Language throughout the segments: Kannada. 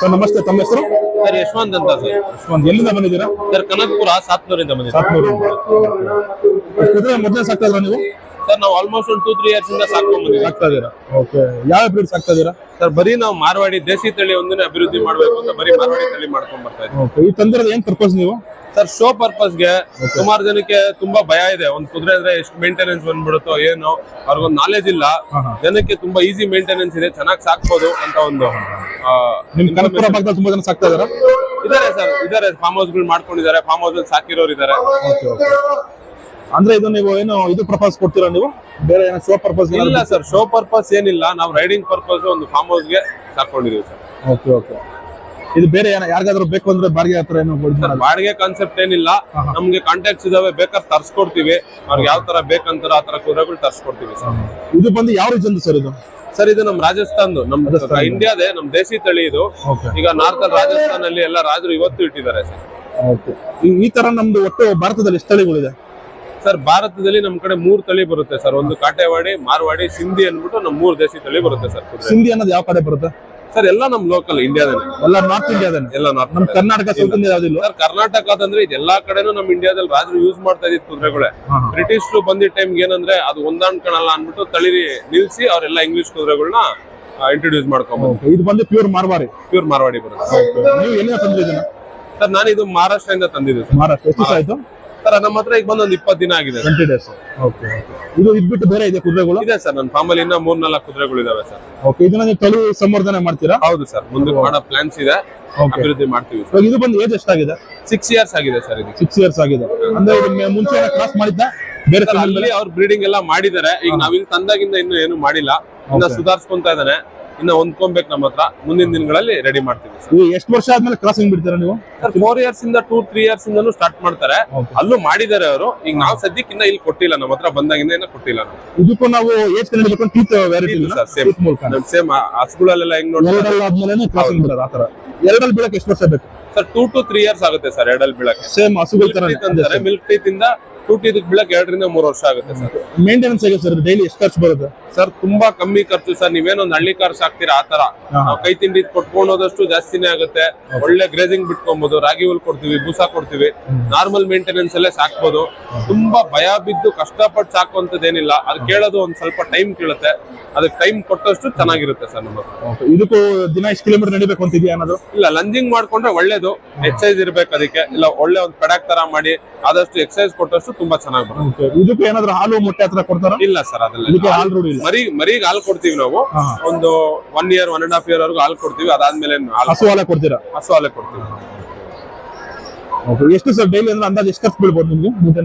ಸರ್ ನಮಸ್ತೆ, ತಮ್ಮ ಹೆಸರು? ಸರ್ ಯಶವಂತ್ ಅಂತ ಸರ್. ಯಶವಂತ್, ಎಲ್ಲಿಂದ ಬಂದಿದ್ದೀರಾ? ಸರ್ ಕನಕಪುರ ಸಾತ್ನೂರಿಂದ ಬಂದಿದ್ದೀವಿ. ಕುದುರೆ ಮೊದಲೇ ಸಾಕ್ತಾ ಇದ್ರಾ ನೀವು? ಸರ್ ನಾವು ಆಲ್ಮೋಸ್ಟ್ ಒಂದು 2-3 ಇಯರ್ಸ್ ಇಂದ ಸಾಕ್ತಾ ಇದ್ದೀರಾ? ಓಕೆ, ಯಾವ ಬ್ರೀಡ್ ಸಾಕ್ತಾ ಇದ್ದೀರಾ? ಸರ್ ಬರೀ ನಾವು ಮಾರ್ವಾಡಿ ದೇಸಿ ತಳಿ ಒಂದನ್ನೇ ಅಭಿವೃದ್ಧಿ ಮಾಡ್ಬೇಕು ಅಂತ ಬರೀ ಮಾರ್ವಾಡಿ ತಳಿ ಮಾಡ್ಕೊಂಡ್ ಬರ್ತಾ ಇದ್ದೀವಿ. ಓಕೆ, ಈ ತಂದಿರೋದು ಏನ್ ಪರ್ಪಸ್ ನೀವು? ಸರ್ ಶೋ ಪರ್ಪಸ್ಗೆ. ಸುಮಾರು ಜನಕ್ಕೆ ತುಂಬಾ ಭಯ ಇದೆ, ಒಂದ್ ಕುದುರೆ ಅಂದ್ರೆ ಎಷ್ಟು ಮೇಂಟೆನೆನ್ಸ್ ಬಂದ್ಬಿಡುತ್ತೋ ಏನೋ, ಅವ್ರಿಗೊಂದು ನಾಲೆಜ್ ಇಲ್ಲ. ಜನಕ್ಕೆ ತುಂಬಾ ಈಸಿ ಮೇಂಟೆನೆನ್ಸ್ ಇದೆ, ಚೆನ್ನಾಗಿ ಸಾಕ್ಬೋದು ಅಂತ ಒಂದು ನಿಮ್ ಕನಕಪುರ ಭಾಗದಲ್ಲಿ ತುಂಬಾ ಜನ ಸಾಕ್ತಾ ಇದಾರ? ಇದಾರೆ ಸರ್, ಇದಾರೆ. ಫಾರ್ಮ್ ಹೌಸ್ ಗಳು ಮಾಡ್ಕೊಂಡಿದ್ದಾರೆ, ಫಾರ್ಮ್ ಹೌಸ್ ಅಲ್ಲಿ ಸಾಕಿರೋರು ಇದಾರೆ. ಅಂದ್ರೆ ಇದು ನೀವು ಏನು ಇದು ಪರ್ಪಸ್ ಕೊಡ್ತೀರಾ ನೀವು? ಬೇರೆ ಏನೋ ಶೋ ಪರ್ಪಸ್? ಇಲ್ಲ ಸರ್, ಶೋ ಪರ್ಪಸ್ ಏನಿಲ್ಲ. ನಾವು ರೈಡಿಂಗ್ ಪರ್ಪಸ್ ಒಂದು ಫಾರ್ಮ್ ಹೌಸ್ ಗೆ ಸಾಕೊಂಡಿದೀವಿ ಸರ್. Okay okay. ಇದು ಬೇರೆ ಯಾರಿಗಾದ್ರೂ ಬೇಕು ಅಂದ್ರೆ ಬಾಡಿಗೆ ಹತ್ರ ಏನೋ ಬಾಡಿಗೆ ಕಾನ್ಸೆಪ್ಟ್ ಏನಿಲ್ಲ. ನಮ್ಗೆ ಕಾಂಟ್ಯಾಕ್ಟ್ಸ್ ಇದಾವೆ, ಬೇಕಾದ್ರೆ ತರ್ಸ್ಕೊಡ್ತೀವಿ. ಅವ್ರಿಗೆ ಯಾವ ತರ ಬೇಕಂತಾರ ಆ ತರ ಕುದುರೆಗಳು ತರ್ಸ್ಕೊಡ್ತೀವಿ ಸರ್. ಇದು ಬಂದು ಯಾವ ರೀಸನ್ ಸರ್ ಇದು? ಸರ್ ಇದು ನಮ್ ರಾಜಸ್ಥಾನ್, ನಮ್ ಇಂಡಿಯಾದೇ, ನಮ್ ದೇಸಿ ತಳಿ ಇದು. ಈಗ ನಾರ್ತ್ ರಾಜಸ್ಥಾನ್ ಅಲ್ಲಿ ಎಲ್ಲ ರಾಜರು ಇವತ್ತು ಇಟ್ಟಿದ್ದಾರೆ ಸರ್. ಈ ತರ ನಮ್ದು ಒಟ್ಟು ಭಾರತದಲ್ಲಿ ಎಷ್ಟು ತಳಿಗಳಿದೆ ಸರ್? ಭಾರತದಲ್ಲಿ ನಮ್ ಕಡೆ 3 ತಳಿ ಬರುತ್ತೆ ಸರ್. ಒಂದು ಕಾಟೆವಾಡಿ, ಮಾರ್ವಾಡಿ, ಸಿಂಧಿ ಅನ್ಬಿಟ್ಟು ನಮ್ 3 ದೇಸಿ ತಳಿ ಬರುತ್ತೆ ಸರ್. ಸಿಂಧಿ ಅನ್ನೋದು ಯಾವ ಕಡೆ ಬರುತ್ತೆ ಸರ್? ಎಲ್ಲ ನಮ್ ಲೋಕಲ್ ಇಂಡಿಯಾದಲ್ಲಿ, ಎಲ್ಲ ನಾರ್ತ್ ಇಂಡಿಯಾದಲ್ಲಿ, ಎಲ್ಲ ನಾರ್ತ್. ನಮ್ ಕರ್ನಾಟಕ ಸೌತ್ ಇಂಡಿಯಾ ಯಾವ್ದಿಲ್ಲ ಸರ್. ಕರ್ನಾಟಕದಂದ್ರೆ ಇದೆಲ್ಲಾ ಕಡೆನೂ ನಮ್ ಇಂಡಿಯಾದಲ್ಲಿ ರಾಜರು ಯೂಸ್ ಮಾಡ್ತಾ ಇದ್ದಿದ್ ಕುದುರೆಗಳೇ. ಬ್ರಿಟಿಷರು ಬಂದಿದ್ದ ಟೈಮ್ಗೆ ಏನಂದ್ರೆ ಅದು ಹೊಂದಾಣ್ಕಣಲ್ಲ ಅನ್ಬಿಟ್ಟು ತಳಿ ನಿಲ್ಸಿ ಅವರೆಲ್ಲ ಇಂಗ್ಲಿಷ್ ಕುದುರೆಗಳನ್ನ ಇಂಟ್ರೊಡ್ಯೂಸ್ ಮಾಡ್ಕೊಂಡ್ಬಂದ್ರು. ಇದು ಬಂದು ಪ್ಯೂರ್ ಮಾರ್ವಾಡಿ ಬರುತ್ತೆ. ನೀವು ಎಲ್ಲಿಂದ ತಂದಿದ್ದೀರಾ ಸರ್? ನಾನು ಇದು ಮಹಾರಾಷ್ಟ್ರದಿಂದ ತಂದಿದ್ದೆ ಸರ್. ಮಹಾರಾಷ್ಟ್ರ. ಎಷ್ಟು ದಿವಸ ಆಯ್ತು ಸರ್? ನಮ್ಮ ಹತ್ರ ಈಗ ಬಂದು ಒಂದು 20 ದಿನ ಆಗಿದೆ. 20 days. ಓಕೆ. ಇದು ಇದ್ಬಿಟ್ಟು ಬೇರೆ ಇದೆ ಕುದುರೆಗಳು? ಇದೆ ಸರ್, ನನ್ನ ಫಾರ್ಮಲ್ಲಿ ಇನ್ನ 3-4 ಕುದುರೆಗಳು ಇದಾವೆ ಸರ್. ಓಕೆ, ಇದನ್ನ ನೀವು ತಳಿ ಸಂವರ್ಧನೆ ಮಾಡ್ತೀರಾ? ಹೌದು ಸರ್, ಮುಂದೆ ಮಾಡೋ ಪ್ಲಾನ್ಸ್ ಇದೆ, ಅಭಿವೃದ್ಧಿ ಮಾಡ್ತೀವಿ. ಇದು ಬಂದು ಏಜ್ ಎಷ್ಟಾಗಿದೆ? 6 years ಆಗಿದೆ ಸರ್. ಇದು 6 years ಆಗಿದೆ. ಅಂದ್ರೆ ಇದು ಮುಂಚೆ ಕ್ರಾಸ್ ಮಾಡಿದ್ದ ಬೇರೆ ಅಲ್ಲಿ ಅವ್ರು ಬ್ರೀಡಿಂಗ್ ಎಲ್ಲ ಮಾಡಿದ್ದಾರೆ. ಈಗ ನಾವಿಲ್ಲಿ ತಂದಾಗಿಂದ ಇನ್ನು ಏನು ಮಾಡಿಲ್ಲ, ಇನ್ನ ಸುಧಾರಿಸ್ಕೊಂತ ಇದ್ದಾನೆ. ಇನ್ನ ಹೊಂದ್ಕೊಬೇಕು ನಮ್ಮ ಹತ್ರ. ಮುಂದಿನ ದಿನಗಳಲ್ಲಿ ರೆಡಿ ಮಾಡ್ತೀವಿ ಸರ್. ಎಷ್ಟು ವರ್ಷ ಆದ್ಮೇಲೆ ಕ್ರಾಸಿಂಗ್ ಬಿಡ್ತೀರಾ ನೀವು? ಸರ್ 4 years ಇಂದ 2-3 years ಇಂದನೂ ಸ್ಟಾರ್ಟ್ ಮಾಡ್ತಾರೆ. ಅಲ್ಲೂ ಮಾಡಿದ್ದಾರೆ ಅವರು. ಈಗ ನಾವು ಸದ್ಯಕ್ಕೆ ಇನ್ನ ಇಲ್ಲಿ ಕೊಟ್ಟಿಲ್ಲ, ನಮ್ಮ ಹತ್ರ ಬಂದಾಗಿಂದ ಇನ್ನ ಕೊಟ್ಟಿಲ್ಲ ನಾವು. ಇದಕ್ಕೂ ನಾವು ಏಜ್ ಕಂಡು ಟೀತ್ ವೆರೈಟಿ ಸರ್ ಸೇಮ್ ಹಸುಗಳೆಲ್ಲ ಹೆಂಗ್ ನೋಡಿ ಆದ್ಮೇಲೆ ಕ್ರಾಸಿಂಗ್ ಬಿಡೋದು. ಆತರ ಎರಡಲ್ಲಿ ಬೀಳಕ್ಕೆ ಎಷ್ಟು ವರ್ಷ ಬೇಕು ಸರ್? 2 to 3 years ಆಗುತ್ತೆ ಸರ್ ಎರಡಲ್ಲಿ ಬೀಳಕ್ಕೆ. ಸೇಮ್ ಹಸುಗಳ ತರ ಮಿಲ್ಕ್ ಟೀತ್ ಇಂದ 2 teeth ಬೀಳಕ್ಕೆ 2 ರಿಂದ 3 ವರ್ಷ ಆಗುತ್ತೆ ಸರ್. ಮೇಂಟೆನೆನ್ಸ್ ಹೇಗೆ ಸರ್? ಡೈಲಿ ಎಷ್ಟು ಖರ್ಚು ಬರುತ್ತೆ ಸರ್? ತುಂಬಾ ಕಮ್ಮಿ ಖರ್ಚು ಸರ್. ನೀವೇನೊಂದು ಹಳ್ಳಿ ಕಾರ್ ಸಾಕ್ತೀರಾ ಆತರ, ನಾವು ಕೈ ತಿಂಡಿ ಕೊಟ್ಕೊಂಡು ಹೋದಷ್ಟು ಜಾಸ್ತಿನೇ ಆಗುತ್ತೆ. ಒಳ್ಳೆ ಗ್ರೇಜಿಂಗ್ ಬಿಟ್ಕೊಬಹುದು, ರಾಗಿ ಹುಲ್ ಕೊಡ್ತೀವಿ, ಬೂಸ ಕೊಡ್ತೀವಿ. ನಾರ್ಮಲ್ ಮೇಂಟೆನೆನ್ಸ್ ಅಲ್ಲೇ ಸಾಕ್ಬೋದು. ತುಂಬಾ ಭಯ ಬಿದ್ದು ಕಷ್ಟಪಟ್ಟು ಸಾಕುವಂತದ್ದೇನಿಲ್ಲ. ಅದು ಕೇಳೋದು ಒಂದ್ ಸ್ವಲ್ಪ ಟೈಮ್ ಕೇಳುತ್ತೆ. ಅದಕ್ಕೆ ಟೈಮ್ ಕೊಟ್ಟಷ್ಟು ಚೆನ್ನಾಗಿರುತ್ತೆ ಸರ್ ನಮ್ಮ. ಇದಕ್ಕೂ ದಿನ ಎಷ್ಟು ಕಿಲೋಮೀಟರ್ ನಡಿಬೇಕು ಅಂತ ಇದೆಯಾ ಅನ್ನೋದು? ಇಲ್ಲ, ಲಂಜಿಂಗ್ ಮಾಡ್ಕೊಂಡ್ರೆ ಒಳ್ಳೇದು. ಎಕ್ಸರ್ಸೈಸ್ ಇರ್ಬೇಕು ಅದಕ್ಕೆ. ಇಲ್ಲ ಒಳ್ಳೆ ಒಂದು ಪೆಡಾಕ್ ತರ ಮಾಡಿ ಆದಷ್ಟು ಎಕ್ಸರ್ಸೈಸ್ ಕೊಟ್ಟಷ್ಟು ತುಂಬಾ ಚೆನ್ನಾಗಿ ಬರುತ್ತೆ. ಇದಕ್ಕೆ ಏನಾದ್ರು ಹಾಲು ಮೊಟ್ಟೆ ಹತ್ರ ಕೊಡ್ತಾರ? ಇಲ್ಲ ಸರ್, ಅದೆಲ್ಲ ಹಾಲು ರೂಢಿ ಇಲ್ಲ. ಮರಿಗೆ ಹಾಲು ಕೊಡ್ತೀವಿ ನಾವು. ಒಂದು 1 year 1.5 year ವರೆಗೂ ಹಾಲು ಕೊಡ್ತೀವಿ. ಅದಾದ್ಮೇಲೆ ಹಸು ಹಾಲೆ ಕೊಡ್ತೀರಾ? ಹಸು ಹಾಲೆ ಕೊಡ್ತೀವಿ. ಎಷ್ಟು ಸರ್ ಡೈಲಿ ಅಂದ್ರೆ ಅಂದಾಜು ಎಷ್ಟು ಖರ್ಚು ಬೀಳ್ಬೋದು ನಿಮ್ಗೆ?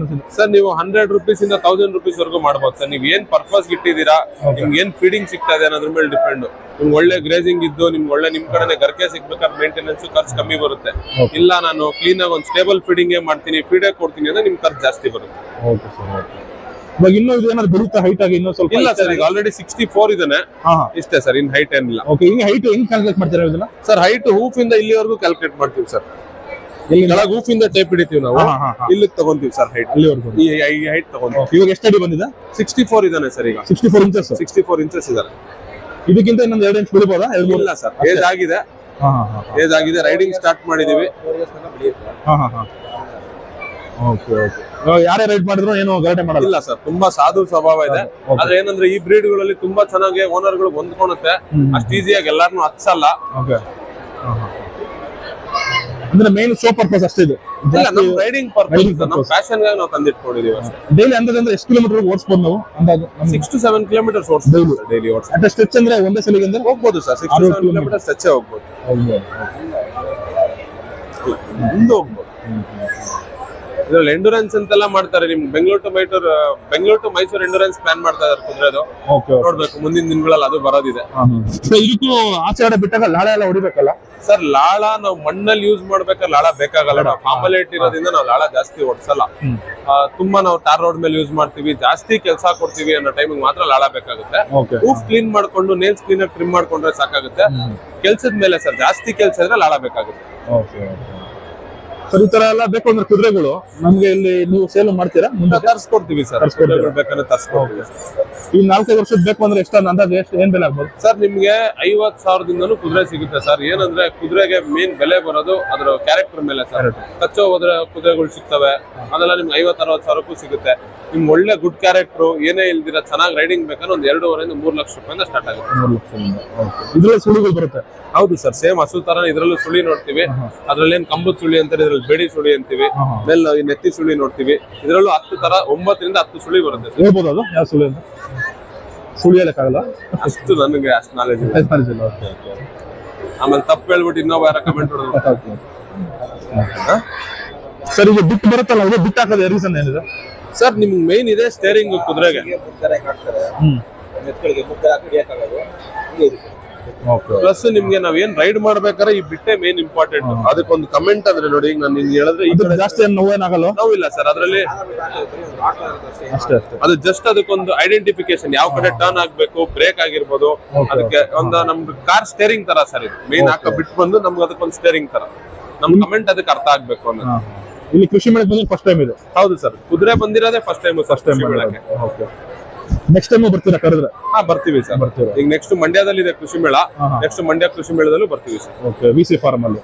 ಸರ್ ನೀವು 100 rupees ಇಂದ 1000 rupees ವರೆಗೂ ಮಾಡ್ಬೋದು ಸರ್. ನೀವ್ ಏನ್ ಪರ್ಪಸ್ ಇಟ್ಟಿದ್ದೀರಾ, ನಿಮ್ಗೆ ಏನ್ ಫೀಡಿಂಗ್ ಸಿಗ್ತಾ ಇದೆ ಅನ್ನೋದ್ರ ಮೇಲೆ ಡಿಪೆಂಡ್. ನಿಮ್ಗೆ ಒಳ್ಳೆ ಗ್ರೇಜಿಂಗ್ ಇದ್ದು, ನಿಮ್ಗೆ ಒಳ್ಳೆ ನಿಮ್ ಕಡೆ ಗರ್ಕೆ ಸಿಗ್ಬೇಕಾದ್ರೆ ಮೇಂಟೆನೆನ್ಸ್ ಖರ್ಚು ಕಮ್ಮಿ ಬರುತ್ತೆ. ಇಲ್ಲ ನಾನು ಕ್ಲೀನ್ ಆಗಿ ಒಂದು ಸ್ಟೇಬಲ್ ಫೀಡಿಂಗ್ ಮಾಡ್ತೀನಿ, ಫೀಡೇ ಕೊಡ್ತೀನಿ ಅಂದ್ರೆ ನಿಮ್ ಖರ್ಚು ಜಾಸ್ತಿ ಬರುತ್ತೆ. ಇವಾಗ ಇನ್ನೂ ಇದು ಏನಾದ್ರು ಬೆಳೀತಾ ಹೈಟ್ ಆಗಿ ಇನ್ನೂ ಸ್ವಲ್ಪ? ಇಲ್ಲ ಸರ್, ಈಗ ಆಲ್ರೆಡಿ 64 ಇದಾನೆ. ಇಷ್ಟೇ ಸರ್, ಇನ್ ಹೈಟ್ ಏನಿಲ್ಲ. ಹಿಂಗ್ ಹೈಟ್ ಹೆಂಗ್ ಕ್ಯಾಲ್ಕುಲೇಟ್ ಮಾಡ್ತೀರಾ ಇದನ್ನ? ಸರ್ ಹೈಟ್ ಹೂಫಿಂದ ಇಲ್ಲಿವರೆಗೂ ಕ್ಯಾಲ್ಕುಲೇಟ್ ಮಾಡ್ತೀವಿ ಸರ್. ಕೆಳಗೆ ಹೂಫಿಂದ ಟೇಪ್ ಹಿಡಿತೀವಿ ನಾವು, ಇಲ್ಲಿಗೆ ತಗೊಂತೀವಿ ಸರ್ ಹೈಟ್. ಅಲ್ಲಿವರೆಗೂ ಈ ಹೈಟ್ ತಗೊಂಡು. ಇವಾಗ ಎಷ್ಟು ಅಡಿ ಬಂದಿದೆ? 64 ಇದಾನೆ ಸರ್. ಈಗ 64 ಇಂಚಸ್. 64 ಇಂಚಸ್ ಇದಾರೆ. ಇದಕ್ಕಿಂತ ಇನ್ನೊಂದು 2 ಇಂಚ್ ಬೆಳಿಬೋದಾ? ಇಲ್ಲ ಸರ್, ಏಜ್ ಆಗಿದೆ. ಏಜ್ ಆಗಿದೆ, ರೈಡಿಂಗ್ ಸ್ಟಾರ್ಟ್ ಮಾಡಿದೀವಿ. ಯಾರೇ ರೈಡ್ ಮಾಡಿದ್ರು ಏನು ಗಲಾಟೆ ಮಾಡಲ್ಲ? ಇಲ್ಲ ಸರ್, ತುಂಬಾ ಸಾಧು ಸ್ವಭಾವ ಇದೆ. ಆದ್ರೆ ಏನಂದ್ರೆ ಈ ಬ್ರೀಡ್ ಗಳಲ್ಲಿ ತುಂಬಾ ಚೆನ್ನಾಗಿ ಓನರ್ ಗಳು ಹೊಂದ್ಕೊಳುತ್ತೆ. ಅಷ್ಟು ಈಸಿಯಾಗಿ ಎಲ್ಲಾರನು ಹತ್ಸಲ್ಲ. ಅಂದ್ರೆ ಮೇನ್ ಶೋ ಪರ್ಪಸ್ ಅಷ್ಟೇ ಇದು. ರೈಡಿಂಗ್ ಪರ್ಪಸ್, ನಮ್ಮ ಪ್ಯಾಷನ್ ಗಾಗಿ ನಾವು ತಂದಿಟ್ಕೊಂಡಿದೀವಿ ಅಷ್ಟೇ. ಡೈಲಿ ಅಂದಾಜು ಎಷ್ಟು ಕಿಲೋಮೀಟರ್ ಓಡಿಸಬಹುದು ನಾವು? ಅಂದಾಜು 6 to 7 kilometers ಓಡಿಸಬಹುದು ಡೈಲಿ. ಅಟ್ ಸ್ಟ್ರೆಚ್ ಅಂದ್ರೆ ಒಂದೇ ಸಲಿಗೆ ಅಂದ್ರೆ ಹೋಗ್ಬೋದು ಸರ್. 6 to 7 kilometers ಸ್ಟ್ರೆಚ್ ಹೋಗ್ಬೋದು. ಮುಂದೆ ಹೋಗ್ಬೋದು. ಇದ್ರಲ್ಲಿ ಎಂಡುರೆನ್ಸ್ ಅಂತೆಲ್ಲ ಮಾಡ್ತಾರೆ. ನಿಮ್ಗೆ ಬೆಂಗಳೂರು ಟು ಮೈಸೂರು ಎಂಡುರೆನ್ಸ್ ಪ್ಲಾನ್ ಮಾಡ್ತಾ ಇದಾರೆ ಕುದುರೆದು. ನೋಡ್ಬೇಕು ಮುಂದಿನ ದಿನಗಳಲ್ಲಿ ಅದು ಬರೋದಿದೆ. ಇದಕ್ಕೂ ಆಚೆ ಕಡೆ ಬಿಟ್ಟಾಗ ಲಾಳ ಎಲ್ಲ ಹೊಡಿಬೇಕಲ್ಲ ಸರ್? ಲಾಳ ನಾವು ಮಣ್ಣಲ್ಲಿ ಯೂಸ್ ಮಾಡ್ಬೇಕಾದ್ರೆ ಲಾಳ ಬೇಕಾಗಲ್ಲ. ನಾವು ಫಾರ್ಮಲ್ಲಿ ಇಟ್ಟಿರೋದ್ರಿಂದ ನಾವು ಲಾಳ ಜಾಸ್ತಿ ಓಡಿಸಲ್ಲ. ತುಂಬಾ ನಾವು ಟಾರ್ ರೋಡ್ ಮೇಲೆ ಯೂಸ್ ಮಾಡ್ತೀವಿ, ಜಾಸ್ತಿ ಕೆಲಸ ಕೊಡ್ತೀವಿ ಅನ್ನೋ ಟೈಮಿಗೆ ಮಾತ್ರ ಲಾಳ ಬೇಕಾಗುತ್ತೆ. ಹೂಫ್ ಕ್ಲೀನ್ ಮಾಡ್ಕೊಂಡು ನೇಲ್ಸ್ ಕ್ಲೀನ್ ಆಗಿ ಟ್ರಿಮ್ ಮಾಡ್ಕೊಂಡ್ರೆ ಸಾಕಾಗುತ್ತೆ. ಕೆಲ್ಸದ ಮೇಲೆ ಸರ್, ಜಾಸ್ತಿ ಕೆಲಸ ಇದ್ರೆ ಲಾಳ ಬೇಕಾಗುತ್ತೆ. ಸರ್ ಈ ತರ ಎಲ್ಲ ಬೇಕು ಅಂದ್ರೆ ಕುದುರೆಗಳು ನಮ್ಗೆ ಇಲ್ಲಿ ನೀವು ಸೇಲ್ ಮಾಡ್ತೀರಾ ಮುಂದೆ? ತರ್ಸ್ಕೊಡ್ತೀವಿ ಸರ್, ತರ್ಸ್ಕೊಡ್ತೀರಾ? ಬೇಕಂದ್ರೆ ತರ್ಸ್ಕೊಡ್ತೀವಿ. ಈ 4-5 ವರ್ಷದ ಬೇಕು ಅಂದ್ರೆ ಎಷ್ಟು ಅಂದಾಜು ಏನ್ ಬೆಲೆ ಆಗ್ಬೋದು ಸರ್? ನಿಮ್ಗೆ 50,000ದಿಂದನೂ ಕುದುರೆ ಸಿಗುತ್ತೆ ಸರ್. ಏನಂದ್ರೆ ಕುದುರೆಗೆ ಮೇನ್ ಬೆಲೆ ಬರೋದು ಅದ್ರ ಕ್ಯಾರೆಕ್ಟರ್ ಮೇಲೆ ಸರ್. ಕಚ್ಚೋ ಹೋದ್ರೆ ಕುದುರೆಗಳು ಸಿಗ್ತವೆ, ಅದೆಲ್ಲ ನಿಮ್ಗೆ 50-60 ಸಾವಿರಕ್ಕೂ ಸಿಗುತ್ತೆ. ನಿಮ್ ಒಳ್ಳೆ ಗುಡ್ ಕ್ಯಾರೆಕ್ಟರ್ ಏನೇ ಇಲ್ದಿರ ಚೆನ್ನಾಗಿ ರೈಡಿಂಗ್ ಬೇಕಾದ್ರೆ ಒಂದ್ 2.5 3 ಲಕ್ಷ ರೂಪಾಯಿಂದ ಸ್ಟಾರ್ಟ್ ಆಗುತ್ತೆ. 3 ಲಕ್ಷ ಇದ್ರಲ್ಲಿ ಸುಳಿಗಳು ಬರುತ್ತೆ? ಹೌದು ಸರ್, ಸೇಮ್ ಹಸು ತರ ಇದ್ರಲ್ಲೂ ಸುಳಿ ನೋಡ್ತೀವಿ. ಅದ್ರಲ್ಲಿ ಏನ್ ಕಂಬದ ಸುಳಿ ಅಂತಾರೆ, ಇದ್ರಲ್ಲಿ ಬೇಡಿ ಸುಳಿ ಅಂತೀವಿ. ಮೇಲೆ ನೆತ್ತಿ ಸುಳಿ ನೋಡ್ತೀವಿ. ಇದ್ರಲ್ಲೂ 10 ತರ 9 ರಿಂದ 10 ಸುಳಿ ಬರುತ್ತೆ. ಹೇಳ್ಬೋದು ಅದು ಯಾವ ಸುಳಿ ಅಂತ? ಸುಳಿ ಹೇಳಕ್ಕಾಗಲ್ಲ, ಅಷ್ಟು ನನಗೆ ಅಷ್ಟು ನಾಲೆಜ್ ಇಲ್ಲ. ಆಮೇಲೆ ತಪ್ಪು ಹೇಳ್ಬಿಟ್ಟು ಇನ್ನೊಬ್ಬ ಯಾರ ಕಮೆಂಟ್ ಹೊಡೆದ್ರು. ಸರ್ ಈಗ ಬಿಟ್ಟು ಬರುತ್ತಲ್ಲ, ಅದು ಬಿಟ್ಟು ಹಾಕೋದು ರೀಸನ್ ಏನಿದೆ ಸರ್? ನಿಮ್ಗೆ ಮೇನ್ ಇದೆ ಸ್ಟೇರಿಂಗ್ ಕುದುರೆಗೆ. ಪ್ಲಸ್ ನಿಮ್ಗೆ ನಾವೇನ್ ರೈಡ್ ಮಾಡ್ಬೇಕಾದ್ರೆ ಈ ಬಿಟ್ಟೆ ಮೇನ್ ಇಂಪಾರ್ಟೆಂಟ್. ಅದಕ್ಕೊಂದು ಕಮೆಂಟ್ ಅಂದ್ರೆ ನೋಡಿ, ಈಗ ನಾನು ನಿಮ್ಗೆ ಹೇಳಿದ್ರೆ ಈ ಕಡೆ ಜಾಸ್ತಿ ನೋವೇನಾಗಲ್ಲ? ನೋವಿಲ್ಲ ಸರ್ ಅದ್ರಲ್ಲಿ. ಅದು ಜಸ್ಟ್ ಅದಕ್ಕೊಂದು ಐಡೆಂಟಿಫಿಕೇಶನ್, ಯಾವ ಕಡೆ ಟರ್ನ್ ಆಗ್ಬೇಕು, ಬ್ರೇಕ್ ಆಗಿರ್ಬೋದು. ಅದಕ್ಕೆ ಒಂದು ನಮ್ದು ಕಾರ್ ಸ್ಟೇರಿಂಗ್ ತರ ಸರ್ ಇದು. ಮೇನ್ ಹಾಕ ಬಿಟ್ಟು ಬಂದು ನಮ್ಗೆ ಅದಕ್ಕೊಂದು ಸ್ಟೇರಿಂಗ್ ತರ. ನಮ್ ಕಮೆಂಟ್ ಅದಕ್ಕೆ ಅರ್ಥ ಆಗ್ಬೇಕು ಅನ್ನೋದು. ಇಲ್ಲಿ ಕೃಷಿ ಮೇಳಕ್ಕೆ ಬಂದ್ರೆ ಫಸ್ಟ್ ಟೈಮ್ ಇದು? ಹೌದು ಸರ್, ಕುದುರೆ ಬಂದಿರೋದೇ ಫಸ್ಟ್ ಟೈಮ್. ಮೇಳಕ್ಕೆ ನೆಕ್ಸ್ಟ್ ಟೈಮ್ ಬರ್ತೀರಾ ಕರೆದ್ರೆ? ಬರ್ತೀವಿ ಸರ್, ಬರ್ತೀವಿ. ಈಗ ನೆಕ್ಸ್ಟ್ ಮಂಡ್ಯದಲ್ಲಿ ಇದೆ ಕೃಷಿ ಮೇಳ. ನೆಕ್ಸ್ಟ್ ಮಂಡ್ಯ ಕೃಷಿ ಮೇಳದಲ್ಲೂ ಬರ್ತೀವಿ ಸರ್. ಓಕೆ, ವಿಸಿ ಫಾರ್ಮ್ ಅಲ್ಲಿ.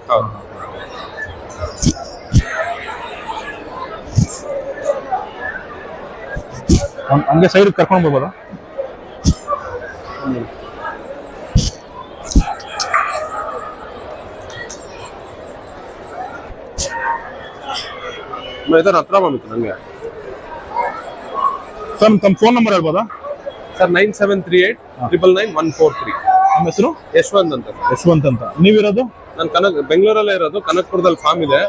ಹಂಗೆ ಸೈಡ್ ಕರ್ಕೊಂಡು ಬರ್ಬೋದಾ? ಇದರ ಹತ್ರ ಬಂತು ನಂಗೆ. ಸರ್ ತಮ್ಮ ಫೋನ್ ನಂಬರ್ ಹೇಳ್ಬೋದಾ? ಸರ್ 9738999143. ನಮ್ಮ ಹೆಸರು ಯಶವಂತ್ ಅಂತ. ಯಶವಂತ್ ಅಂತ. ನೀವಿರೋದು? ನಾನು ಬೆಂಗಳೂರಲ್ಲೇ ಇರೋದು. ಕನಕಪುರದಲ್ಲಿ ಫಾರ್ಮ್ ಇದೆ,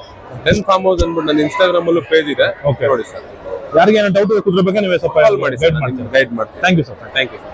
10 ಫಾರ್ಮ್ ಹೌಸ್ ಅಂದ್ಬಿಟ್ಟು ನನ್ನ ಇನ್ಸ್ಟಾಗ್ರಾಮ್ ಅಲ್ಲೂ ಪೇಜ್ ಇದೆ. ನೋಡಿ ಸರ್, ಯಾರಿಗೆ ಏನೋ ಡೌಟ್ ಕುದುರೆ ಬಗ್ಗೆ ನೀವೇ ಸ್ವಲ್ಪ ಕಾಲ್ ಮಾಡಿ, ಗೈಡ್ ಮಾಡ್ತೀನಿ. Thank you sir. Thank you sir.